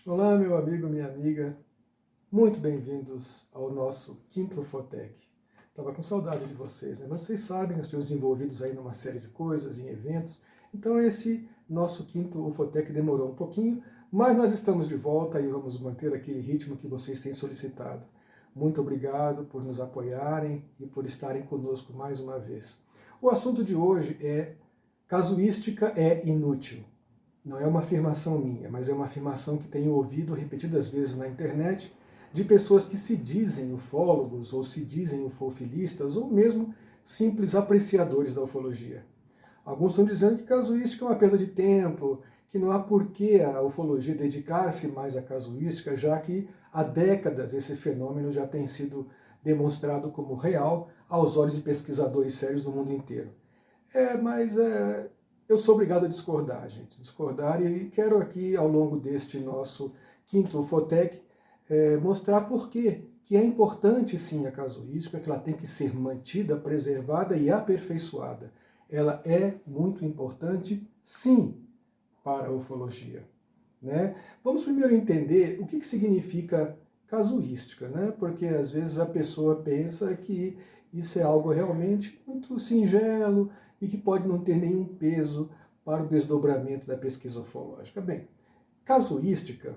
Olá, meu amigo, minha amiga, muito bem-vindos ao nosso quinto Ufotec. Estava com saudade de vocês, né? Vocês sabem, nós estamos envolvidos aí numa série de coisas, em eventos, então esse nosso quinto Ufotec demorou um pouquinho, mas nós estamos de volta e vamos manter aquele ritmo que vocês têm solicitado. Muito obrigado por nos apoiarem e por estarem conosco mais uma vez. O assunto de hoje é: casuística é inútil. Não é uma afirmação minha, mas é uma afirmação que tenho ouvido repetidas vezes na internet de pessoas que se dizem ufólogos, ou se dizem ufofilistas, ou mesmo simples apreciadores da ufologia. Alguns estão dizendo que casuística é uma perda de tempo, que não há porquê a ufologia dedicar-se mais à casuística, já que há décadas esse fenômeno já tem sido demonstrado como real aos olhos de pesquisadores sérios do mundo inteiro. Mas eu sou obrigado a discordar, gente. Discordar, e quero aqui, ao longo deste nosso quinto Ufotec, mostrar por que é importante sim a casuística, que ela tem que ser mantida, preservada e aperfeiçoada. Ela é muito importante, sim, para a ufologia. Né? Vamos primeiro entender o que significa casuística, né? Porque às vezes a pessoa pensa que isso é algo realmente muito singelo e que pode não ter nenhum peso para o desdobramento da pesquisa ufológica. Bem, casuística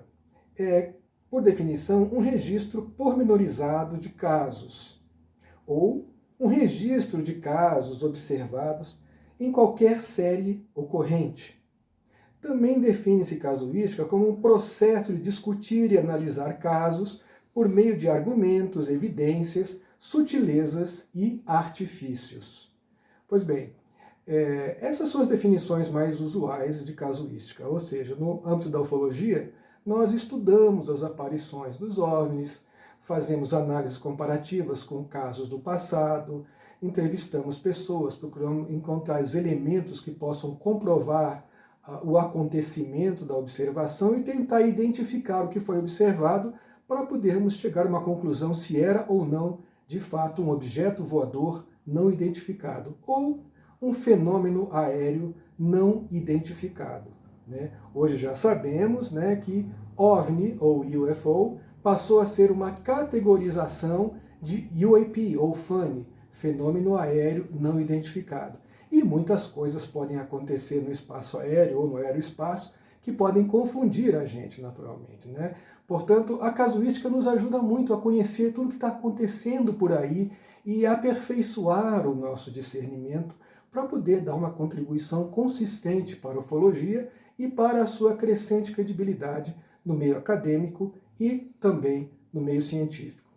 é, por definição, um registro pormenorizado de casos, ou um registro de casos observados em qualquer série ocorrente. Também define-se casuística como um processo de discutir e analisar casos por meio de argumentos, evidências, sutilezas e artifícios. Pois bem, essas são as definições mais usuais de casuística, ou seja, no âmbito da ufologia, nós estudamos as aparições dos OVNIs, fazemos análises comparativas com casos do passado, entrevistamos pessoas, procuramos encontrar os elementos que possam comprovar o acontecimento da observação e tentar identificar o que foi observado para podermos chegar a uma conclusão se era ou não, de fato, um objeto voador não identificado ou um fenômeno aéreo não identificado. Né? Hoje já sabemos, né, que OVNI ou UFO passou a ser uma categorização de UAP ou FANI, fenômeno aéreo não identificado. E muitas coisas podem acontecer no espaço aéreo ou no aeroespaço que podem confundir a gente naturalmente, né? Portanto, a casuística nos ajuda muito a conhecer tudo o que está acontecendo por aí e aperfeiçoar o nosso discernimento para poder dar uma contribuição consistente para a ufologia e para a sua crescente credibilidade no meio acadêmico e também no meio científico.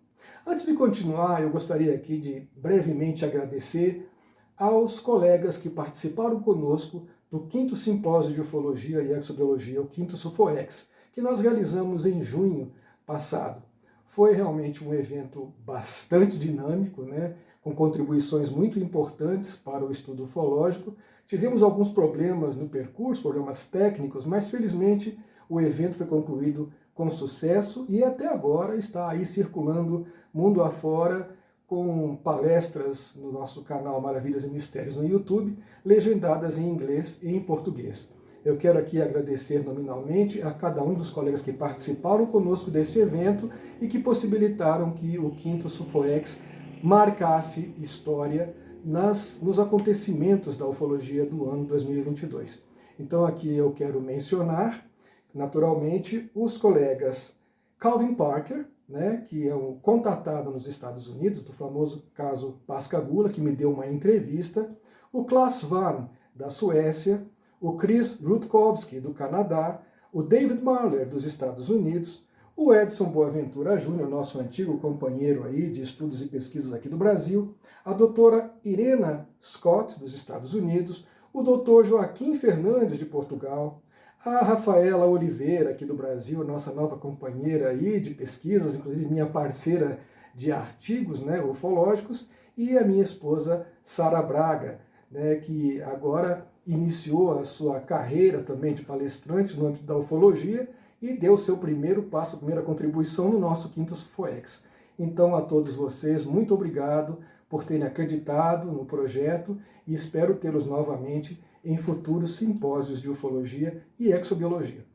Antes de continuar, eu gostaria aqui de brevemente agradecer aos colegas que participaram conosco do 5º Simpósio de Ufologia e Exobiologia, o 5º SUFOEX, que nós realizamos em junho passado. Foi realmente um evento bastante dinâmico, né, com contribuições muito importantes para o estudo ufológico. Tivemos alguns problemas no percurso, problemas técnicos, mas felizmente o evento foi concluído com sucesso e até agora está aí circulando mundo afora, com palestras no nosso canal Maravilhas e Mistérios no YouTube, legendadas em inglês e em português. Eu quero aqui agradecer nominalmente a cada um dos colegas que participaram conosco deste evento e que possibilitaram que o 5º SUFOEX marcasse história nos acontecimentos da ufologia do ano 2022. Então aqui eu quero mencionar, naturalmente, os colegas Calvin Parker, né, que é um contatado nos Estados Unidos, do famoso caso Pascagoula, que me deu uma entrevista, o Klaus Van, da Suécia, o Chris Rutkowski, do Canadá, o David Marler, dos Estados Unidos, o Edson Boaventura Júnior, nosso antigo companheiro aí de estudos e pesquisas aqui do Brasil, a doutora Irena Scott, dos Estados Unidos, o doutor Joaquim Fernandes, de Portugal, a Rafaela Oliveira, aqui do Brasil, nossa nova companheira aí de pesquisas, inclusive minha parceira de artigos, né, ufológicos, e a minha esposa Sara Braga, né, que agora iniciou a sua carreira também de palestrante no âmbito da ufologia e deu seu primeiro passo, a primeira contribuição no nosso 5º SUFOEX. Então, a todos vocês, muito obrigado por terem acreditado no projeto e espero tê-los novamente em futuros simpósios de ufologia e exobiologia.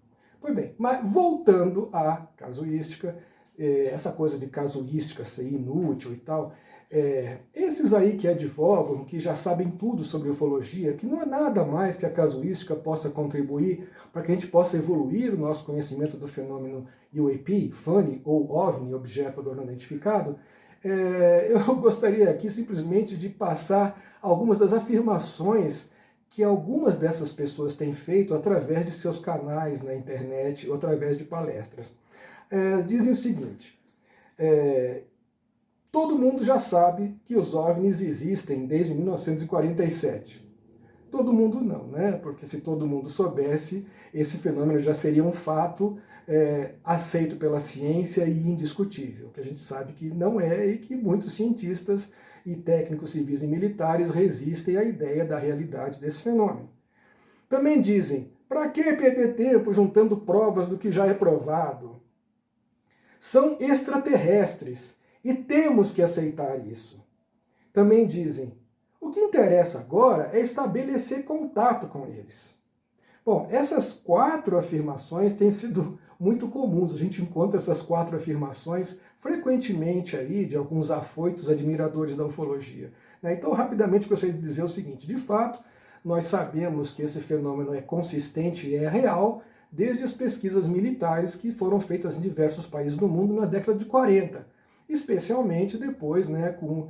Pois bem, mas voltando à casuística, essa coisa de casuística ser inútil e tal, esses aí que advogam, que já sabem tudo sobre ufologia, que não é nada mais que a casuística possa contribuir para que a gente possa evoluir o nosso conhecimento do fenômeno UAP, FUNI ou OVNI, objeto não identificado, eu gostaria aqui simplesmente de passar algumas das afirmações que algumas dessas pessoas têm feito através de seus canais na internet ou através de palestras. Dizem o seguinte: todo mundo já sabe que os OVNIs existem desde 1947. Todo mundo não, né? Porque se todo mundo soubesse, esse fenômeno já seria um fato aceito pela ciência e indiscutível, que a gente sabe que não é e que muitos cientistas e técnicos civis e militares resistem à ideia da realidade desse fenômeno. Também dizem, para que perder tempo juntando provas do que já é provado? São extraterrestres e temos que aceitar isso. Também dizem, o que interessa agora é estabelecer contato com eles. Bom, essas 4 afirmações têm sido muito comuns. A gente encontra essas 4 afirmações frequentemente aí de alguns afoitos admiradores da ufologia. Então, rapidamente, gostaria de dizer o seguinte: de fato, nós sabemos que esse fenômeno é consistente e é real desde as pesquisas militares que foram feitas em diversos países do mundo na década de 40. Especialmente depois, com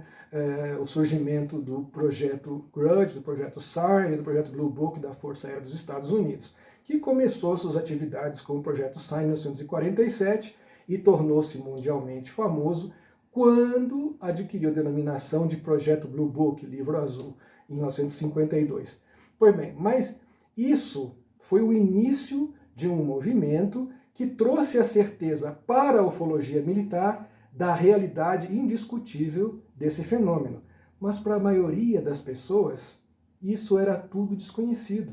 o surgimento do projeto Grudge, do projeto SAR e do projeto Blue Book da Força Aérea dos Estados Unidos, que começou suas atividades com o projeto SAR em 1947 e tornou-se mundialmente famoso quando adquiriu a denominação de Projeto Blue Book, Livro Azul, em 1952. Pois bem, mas isso foi o início de um movimento que trouxe a certeza para a ufologia militar da realidade indiscutível desse fenômeno. Mas para a maioria das pessoas, isso era tudo desconhecido.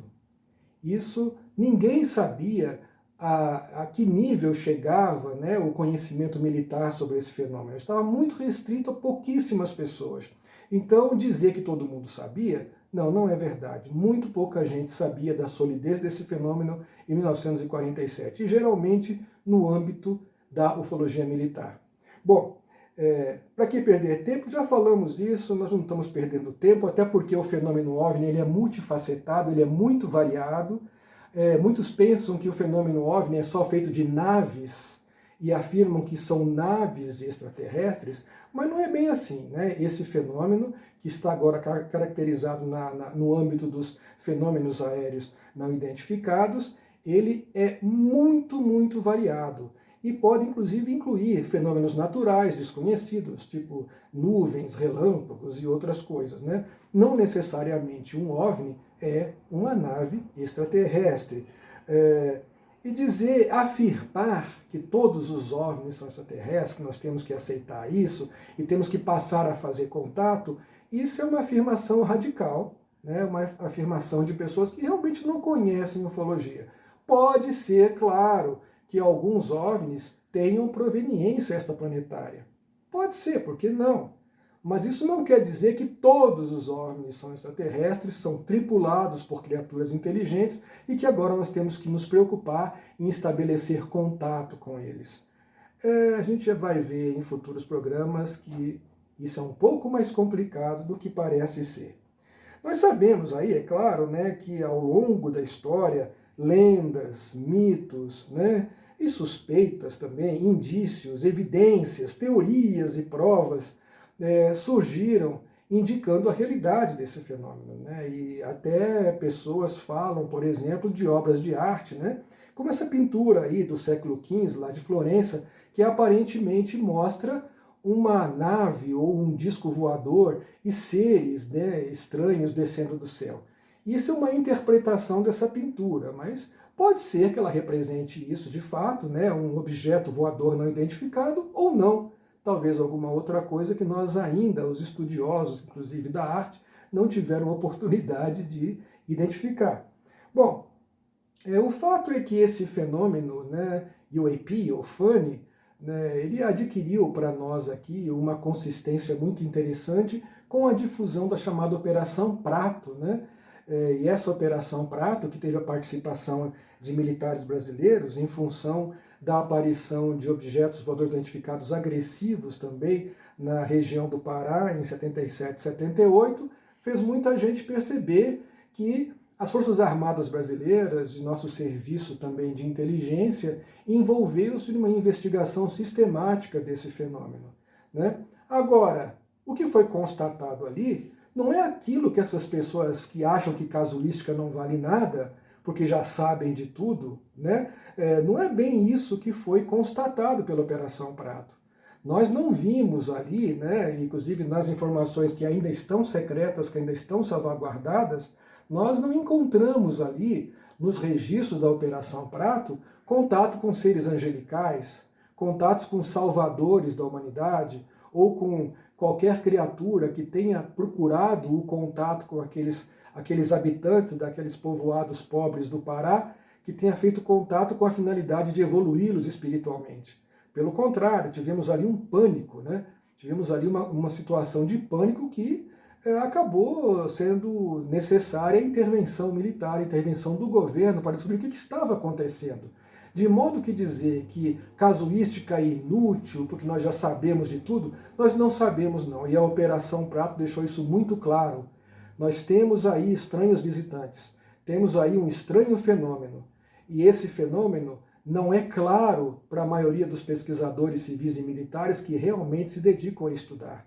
Isso ninguém sabia a que nível chegava o conhecimento militar sobre esse fenômeno. Estava muito restrito a pouquíssimas pessoas. Então, dizer que todo mundo sabia, não é verdade. Muito pouca gente sabia da solidez desse fenômeno em 1947, e geralmente no âmbito da ufologia militar. Bom, para que perder tempo? Já falamos isso, nós não estamos perdendo tempo, até porque o fenômeno OVNI ele é multifacetado, ele é muito variado. Muitos pensam que o fenômeno OVNI é só feito de naves e afirmam que são naves extraterrestres, mas não é bem assim, né? Esse fenômeno, que está agora caracterizado no âmbito dos fenômenos aéreos não identificados, ele é muito, muito variado. E pode, inclusive, incluir fenômenos naturais desconhecidos, tipo nuvens, relâmpagos e outras coisas, né? Não necessariamente um OVNI é uma nave extraterrestre. Afirmar que todos os OVNIs são extraterrestres, que nós temos que aceitar isso e temos que passar a fazer contato, isso é uma afirmação radical, né? Uma afirmação de pessoas que realmente não conhecem ufologia. Pode ser, claro, que alguns OVNIs tenham proveniência extraplanetária. Pode ser, por que não? Mas isso não quer dizer que todos os OVNIs são extraterrestres, são tripulados por criaturas inteligentes e que agora nós temos que nos preocupar em estabelecer contato com eles. A gente já vai ver em futuros programas que isso é um pouco mais complicado do que parece ser. Nós sabemos aí, é claro, que ao longo da história, lendas, mitos, e suspeitas também, indícios, evidências, teorias e provas surgiram indicando a realidade desse fenômeno. E até pessoas falam, por exemplo, de obras de arte, como essa pintura aí do século XV, lá de Florença, que aparentemente mostra uma nave ou um disco voador e seres estranhos descendo do céu. Isso é uma interpretação dessa pintura, mas pode ser que ela represente isso de fato, um objeto voador não identificado, ou não. Talvez alguma outra coisa que nós ainda, os estudiosos, inclusive da arte, não tiveram oportunidade de identificar. Bom, o fato é que esse fenômeno, UAP ou FUNI, ele adquiriu para nós aqui uma consistência muito interessante com a difusão da chamada Operação Prato, E essa Operação Prato, que teve a participação de militares brasileiros em função da aparição de objetos voadores não identificados agressivos também na região do Pará em 77 e 78, fez muita gente perceber que as Forças Armadas Brasileiras e nosso serviço também de inteligência envolveu-se numa investigação sistemática desse fenômeno, né? Agora, o que foi constatado ali não é aquilo que essas pessoas que acham que casuística não vale nada, porque já sabem de tudo, né? Não é bem isso que foi constatado pela Operação Prato. Nós não vimos ali, né, inclusive nas informações que ainda estão secretas, que ainda estão salvaguardadas, nós não encontramos ali, nos registros da Operação Prato, contato com seres angelicais, contatos com salvadores da humanidade, ou com qualquer criatura que tenha procurado o contato com aqueles habitantes daqueles povoados pobres do Pará, que tenha feito contato com a finalidade de evoluí-los espiritualmente. Pelo contrário, tivemos ali um pânico, né? Tivemos ali uma situação de pânico que acabou sendo necessária a intervenção militar, a intervenção do governo para descobrir o que estava acontecendo. De modo que dizer que casuística é inútil, porque nós já sabemos de tudo, nós não sabemos não. E a Operação Prato deixou isso muito claro. Nós temos aí estranhos visitantes, temos aí um estranho fenômeno. E esse fenômeno não é claro para a maioria dos pesquisadores civis e militares que realmente se dedicam a estudar.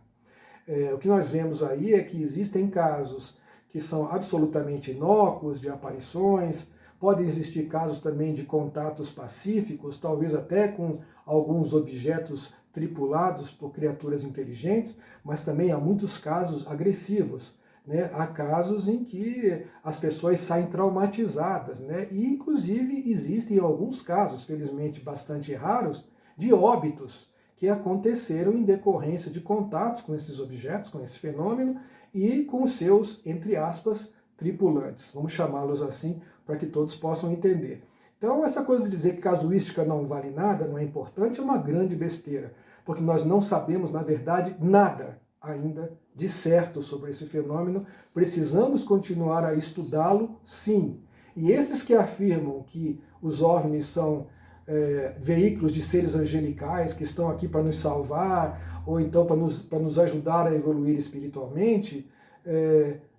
O que nós vemos aí é que existem casos que são absolutamente inócuos, de aparições, podem existir casos também de contatos pacíficos, talvez até com alguns objetos tripulados por criaturas inteligentes, mas também há muitos casos agressivos, né? Há casos em que as pessoas saem traumatizadas, né? E inclusive existem alguns casos, felizmente bastante raros, de óbitos que aconteceram em decorrência de contatos com esses objetos, com esse fenômeno e com seus, entre aspas, tripulantes. Vamos chamá-los assim para que todos possam entender. Então, essa coisa de dizer que casuística não vale nada, não é importante, é uma grande besteira, porque nós não sabemos, na verdade, nada ainda de certo sobre esse fenômeno. Precisamos continuar a estudá-lo, sim. E esses que afirmam que os OVNIs são veículos de seres angelicais que estão aqui para nos salvar, ou então para nos ajudar a evoluir espiritualmente,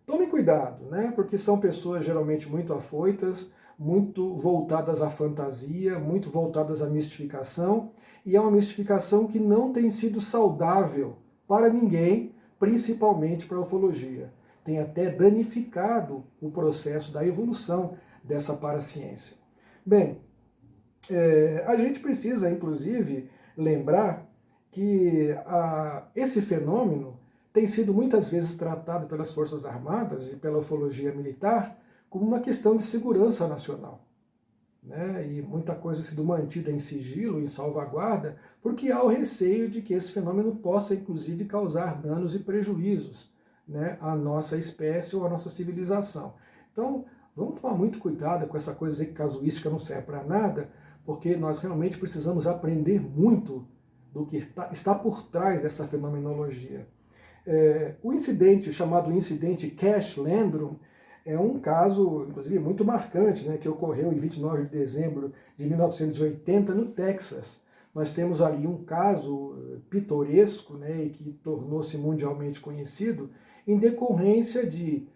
tomem cuidado, né? Porque são pessoas geralmente muito afoitas, muito voltadas à fantasia, muito voltadas à mistificação, e é uma mistificação que não tem sido saudável para ninguém, principalmente para a ufologia. Tem até danificado o processo da evolução dessa paraciência. Bem, a gente precisa, inclusive, lembrar que esse fenômeno tem sido muitas vezes tratado pelas Forças Armadas e pela ufologia militar como uma questão de segurança nacional, né? E muita coisa sido mantida em sigilo, em salvaguarda, porque há o receio de que esse fenômeno possa, inclusive, causar danos e prejuízos, né, à nossa espécie ou à nossa civilização. Então, vamos tomar muito cuidado com essa coisa de que casuística não serve para nada, porque nós realmente precisamos aprender muito do que está por trás dessa fenomenologia. O incidente, chamado incidente Cash Landrum, é um caso, inclusive, muito marcante, né, que ocorreu em 29 de dezembro de 1980, no Texas. Nós temos ali um caso pitoresco, né, e que tornou-se mundialmente conhecido, em decorrência de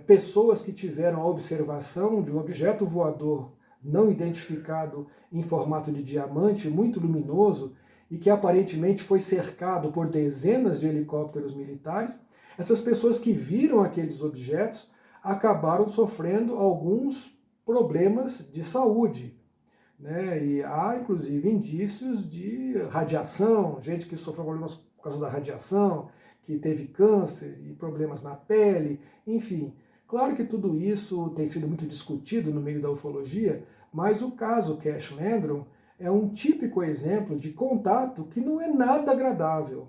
pessoas que tiveram a observação de um objeto voador não identificado em formato de diamante, muito luminoso, e que aparentemente foi cercado por dezenas de helicópteros militares. Essas pessoas que viram aqueles objetos acabaram sofrendo alguns problemas de saúde, né? E há, inclusive, indícios de radiação, gente que sofreu problemas por causa da radiação, que teve câncer e problemas na pele, enfim. Claro que tudo isso tem sido muito discutido no meio da ufologia, mas o caso Cash Landrum é um típico exemplo de contato que não é nada agradável,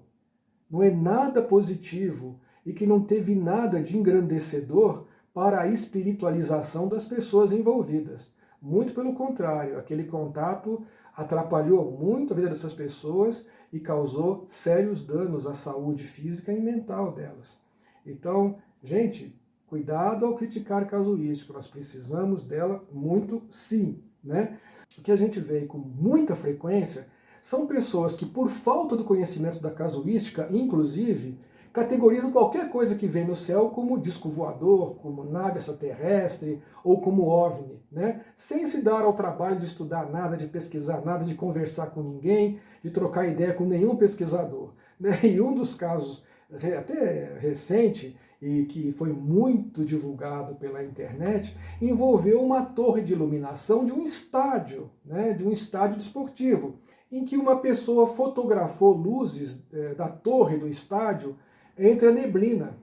não é nada positivo e que não teve nada de engrandecedor para a espiritualização das pessoas envolvidas. Muito pelo contrário, aquele contato atrapalhou muito a vida dessas pessoas e causou sérios danos à saúde física e mental delas. Então, gente, Cuidado ao criticar casuística, nós precisamos dela muito sim, né? O que a gente vê com muita frequência são pessoas que, por falta do conhecimento da casuística, inclusive, categorizam qualquer coisa que vem no céu como disco voador, como nave extraterrestre ou como OVNI, né? Sem se dar ao trabalho de estudar nada, de pesquisar nada, de conversar com ninguém, de trocar ideia com nenhum pesquisador, né? E um dos casos até recente e que foi muito divulgado pela internet, envolveu uma torre de iluminação de um estádio, né, de um estádio desportivo, em que uma pessoa fotografou luzes da torre do estádio entre a neblina.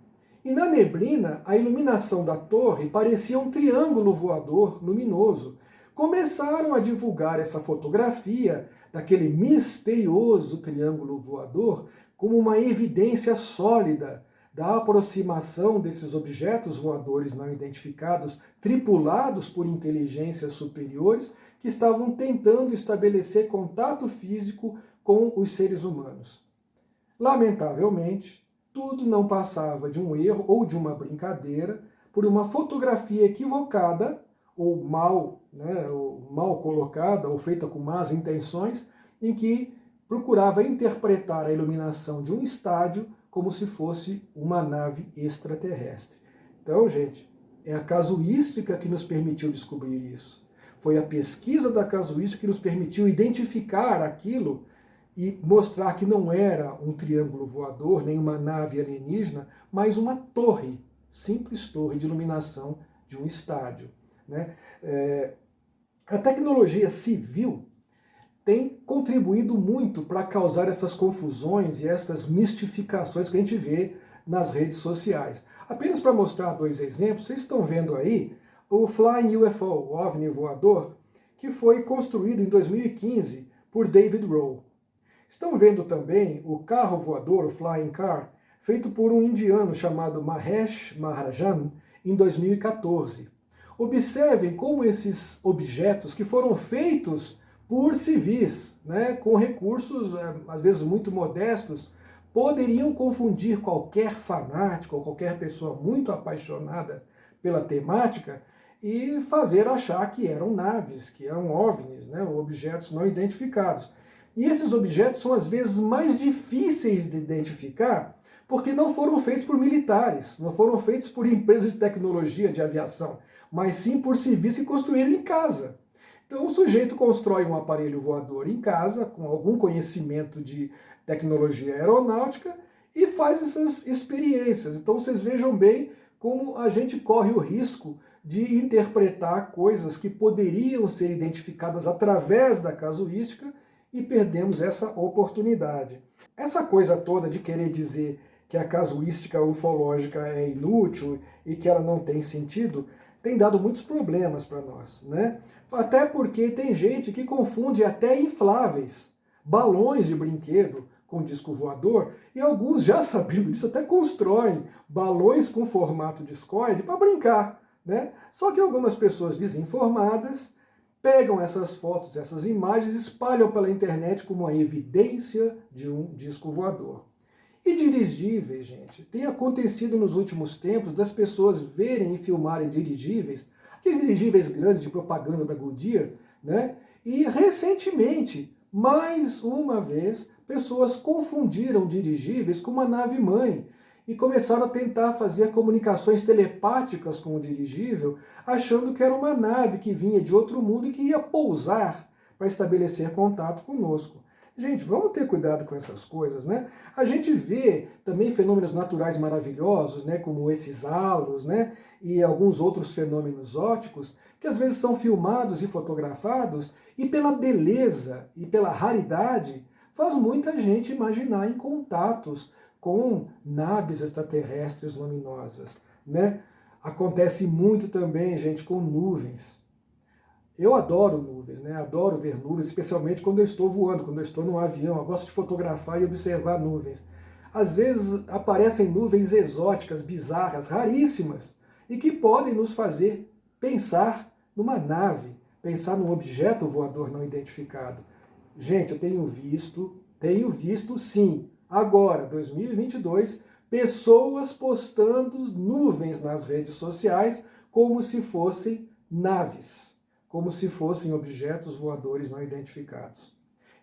E na neblina, a iluminação da torre parecia um triângulo voador luminoso. Começaram a divulgar essa fotografia daquele misterioso triângulo voador como uma evidência sólida da aproximação desses objetos voadores não identificados, tripulados por inteligências superiores, que estavam tentando estabelecer contato físico com os seres humanos. Lamentavelmente, tudo não passava de um erro ou de uma brincadeira, por uma fotografia equivocada, ou mal colocada, ou feita com más intenções, em que procurava interpretar a iluminação de um estádio como se fosse uma nave extraterrestre. Então, gente, é a casuística que nos permitiu descobrir isso. Foi a pesquisa da casuística que nos permitiu identificar aquilo e mostrar que não era um triângulo voador, nem uma nave alienígena, mas uma torre, simples torre de iluminação de um estádio, né? A tecnologia civil tem contribuído muito para causar essas confusões e essas mistificações que a gente vê nas redes sociais. Apenas para mostrar dois exemplos, vocês estão vendo aí o Flying UFO, o OVNI voador, que foi construído em 2015 por David Rowe. Estão vendo também o carro voador, o Flying Car, feito por um indiano chamado Mahesh Maharajan em 2014. Observem como esses objetos que foram feitos por civis, né, com recursos às vezes muito modestos, poderiam confundir qualquer fanático ou qualquer pessoa muito apaixonada pela temática e fazer achar que eram naves, que eram OVNIs, né, objetos não identificados. E esses objetos são às vezes mais difíceis de identificar porque não foram feitos por militares, não foram feitos por empresas de tecnologia de aviação, mas sim por civis que construíram em casa. Então o sujeito constrói um aparelho voador em casa, com algum conhecimento de tecnologia aeronáutica, e faz essas experiências. Então vocês vejam bem como a gente corre o risco de interpretar coisas que poderiam ser identificadas através da casuística e perdemos essa oportunidade. Essa coisa toda de querer dizer que a casuística ufológica é inútil e que ela não tem sentido, tem dado muitos problemas para nós, né? Até porque tem gente que confunde até infláveis, balões de brinquedo com disco voador, e alguns, já sabendo disso, até constroem balões com formato discoide para brincar, né? Só que algumas pessoas desinformadas pegam essas fotos, essas imagens, espalham pela internet como uma evidência de um disco voador. E dirigíveis, gente, tem acontecido nos últimos tempos das pessoas verem e filmarem dirigíveis, aqueles dirigíveis grandes de propaganda da Goodyear, né? E recentemente, mais uma vez, pessoas confundiram dirigíveis com uma nave-mãe e começaram a tentar fazer comunicações telepáticas com o dirigível, achando que era uma nave que vinha de outro mundo e que ia pousar para estabelecer contato conosco. Gente, vamos ter cuidado com essas coisas, né? A gente vê também fenômenos naturais maravilhosos, né, como esses halos, né, e alguns outros fenômenos ópticos, que às vezes são filmados e fotografados, e pela beleza e pela raridade, faz muita gente imaginar em contatos com naves extraterrestres luminosas, né? Acontece muito também, gente, com nuvens. Eu adoro nuvens, né? Adoro ver nuvens, especialmente quando eu estou voando, quando eu estou num avião. Eu gosto de fotografar e observar nuvens. Às vezes aparecem nuvens exóticas, bizarras, raríssimas, e que podem nos fazer pensar numa nave, pensar num objeto voador não identificado. Gente, eu tenho visto sim, agora, 2022, pessoas postando nuvens nas redes sociais como se fossem naves, como se fossem objetos voadores não identificados.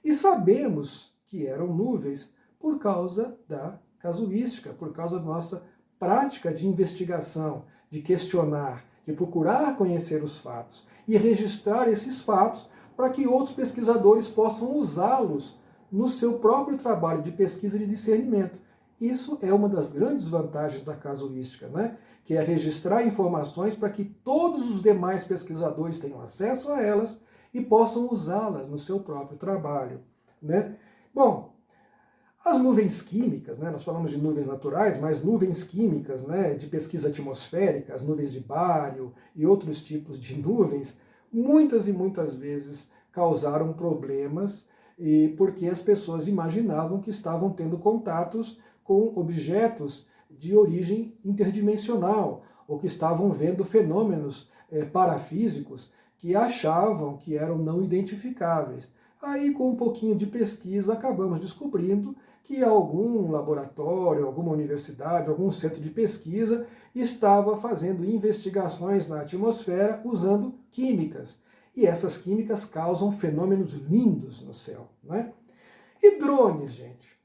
E sabemos que eram nuvens por causa da casuística, por causa da nossa prática de investigação, de questionar, de procurar conhecer os fatos e registrar esses fatos para que outros pesquisadores possam usá-los no seu próprio trabalho de pesquisa e de discernimento. Isso é uma das grandes vantagens da casuística, né? Que é registrar informações para que todos os demais pesquisadores tenham acesso a elas e possam usá-las no seu próprio trabalho, né? Bom, as nuvens químicas, né, nós falamos de nuvens naturais, mas nuvens químicas, né, de pesquisa atmosférica, as nuvens de bário e outros tipos de nuvens, muitas e muitas vezes causaram problemas porque as pessoas imaginavam que estavam tendo contatos com objetos de origem interdimensional, ou que estavam vendo fenômenos parafísicos que achavam que eram não identificáveis. Aí, com um pouquinho de pesquisa, acabamos descobrindo que algum laboratório, alguma universidade, algum centro de pesquisa estava fazendo investigações na atmosfera usando químicas. E essas químicas causam fenômenos lindos no céu, né? E drones, gente?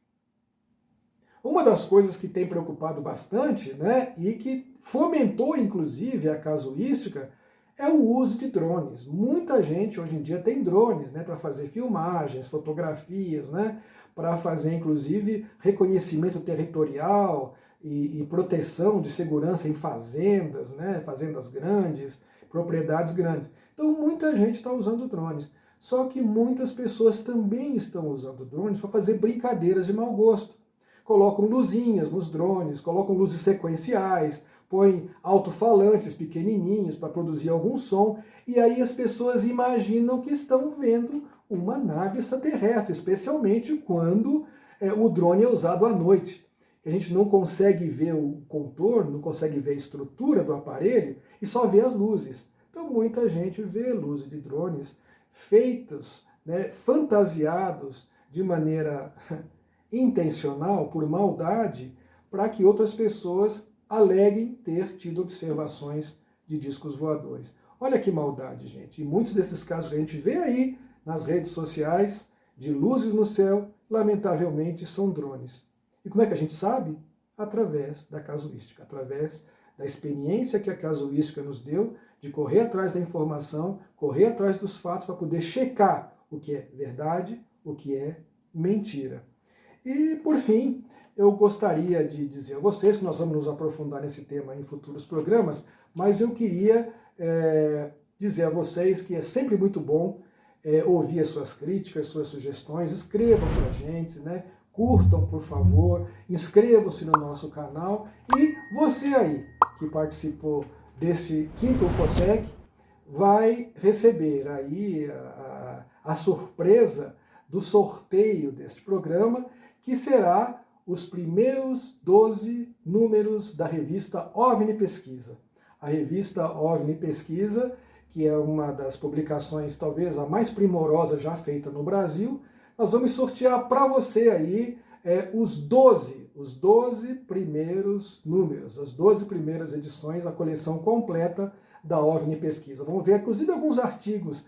Uma das coisas que tem preocupado bastante, né, e que fomentou inclusive a casuística, é o uso de drones. Muita gente hoje em dia tem drones, né, para fazer filmagens, fotografias, né, para fazer inclusive reconhecimento territorial e proteção de segurança em fazendas, né, fazendas grandes, propriedades grandes. Então muita gente está usando drones. Só que muitas pessoas também estão usando drones para fazer brincadeiras de mau gosto. Colocam luzinhas nos drones, colocam luzes sequenciais, põem alto-falantes pequenininhos para produzir algum som, e aí as pessoas imaginam que estão vendo uma nave extraterrestre, especialmente quando o drone é usado à noite. A gente não consegue ver o contorno, não consegue ver a estrutura do aparelho e só vê as luzes. Então muita gente vê luzes de drones feitos, né, fantasiados de maneira intencional, por maldade, para que outras pessoas aleguem ter tido observações de discos voadores. Olha que maldade, gente. E muitos desses casos que a gente vê aí nas redes sociais, de luzes no céu, lamentavelmente são drones. E como é que a gente sabe? Através da casuística, através da experiência que a casuística nos deu de correr atrás da informação, correr atrás dos fatos para poder checar o que é verdade, o que é mentira. E, por fim, eu gostaria de dizer a vocês que nós vamos nos aprofundar nesse tema em futuros programas, mas eu queria dizer a vocês que é sempre muito bom ouvir as suas críticas, suas sugestões, escrevam para a gente, né? Curtam, por favor, inscrevam-se no nosso canal e você aí que participou deste quinto Ufotec vai receber aí a surpresa do sorteio deste programa, que será os primeiros 12 números da revista OVNI Pesquisa. A revista OVNI Pesquisa, que é uma das publicações talvez a mais primorosa já feita no Brasil, nós vamos sortear para você aí os 12 primeiros números, as 12 primeiras edições, a coleção completa da OVNI Pesquisa. Vamos ver, inclusive, alguns artigos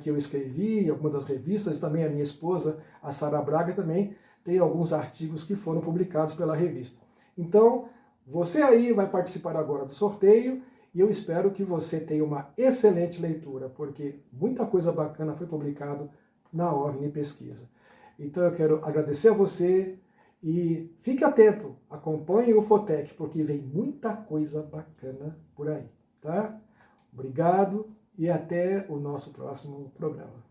que eu escrevi, algumas das revistas, também a minha esposa, a Sara Braga, também tem alguns artigos que foram publicados pela revista. Então, você aí vai participar agora do sorteio e eu espero que você tenha uma excelente leitura, porque muita coisa bacana foi publicado na OVNI Pesquisa. Então eu quero agradecer a você e fique atento, acompanhe o Ufotec, porque vem muita coisa bacana por aí, tá? Obrigado e até o nosso próximo programa.